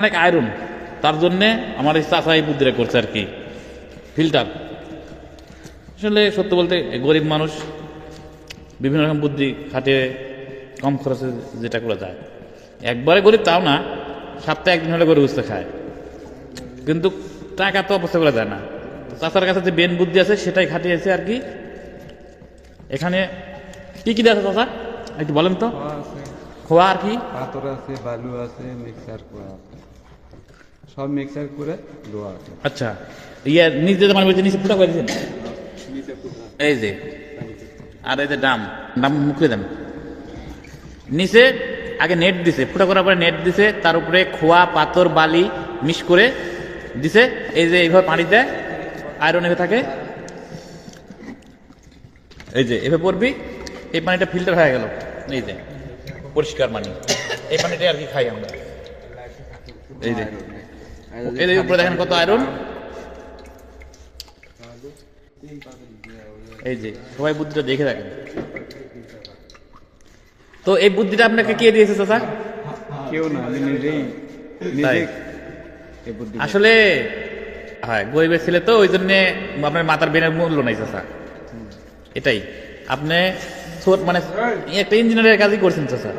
অনেক আয়রন, তার জন্যে আমার এই চাষা এই বুদ্ধিটা করছে আর কি, ফিল্টার। আসলে সত্য বলতে গরিব মানুষ বিভিন্ন রকম বুদ্ধি খাটিয়ে কম খরচে যেটা করা যায়। একবারে গরিব তাও না, সপ্তাহে একদিন হলে গরু গুছতে খায়, কিন্তু টাকা তো অবস্থা করা যায় না। চাষার কাছে যে বেন বুদ্ধি আছে সেটাই খাটিয়েছে আর কি। এখানে কি কি আছে চাষা একটু বলেন তো। খোয়া আর কি, পাথর আছে, বালু আছে, মিক্সার করা আছে, সব মিক্সার করে দেওয়া আছে। আচ্ছা নিজে মানে বলছে নিচে ফুটা করে দিয়েছেন এই যে, আর এই যে ডাম ডাম মুখে দেন নিচে আগে নেট দিছে, ফুটা করার পরে নেট দিছে, তার উপরে খোয়া পাথর বালি মিক্স করে দিছে। এই যে এইভাবে পানি দেয়, আয়রন হয়ে থাকে, এই যে এভাবে পড়বি, এই পানিটা ফিল্টার হয়ে গেল, এই যে পরিষ্কার পানি, এই পানিটাই আর কি খাই আমরা। এই যে এই যে উপরে দেখেন কত আয়রন। এই যে সবাই বুদ্ধিটা দেখে থাকেন। তো এই বুদ্ধিটা আপনাকে কে দিয়েছে চাচা? কেউ না, আমি নিজেই তাই? এই বুদ্ধি। আসলে হ্যাঁ, গরিবের ছেলে তো, ওই জন্য আপনার মাথার বেনের মূল্য নাই চাচা, এটাই। আপনি মানে একটা ইঞ্জিনিয়ারের কাজই করছেন চাচা।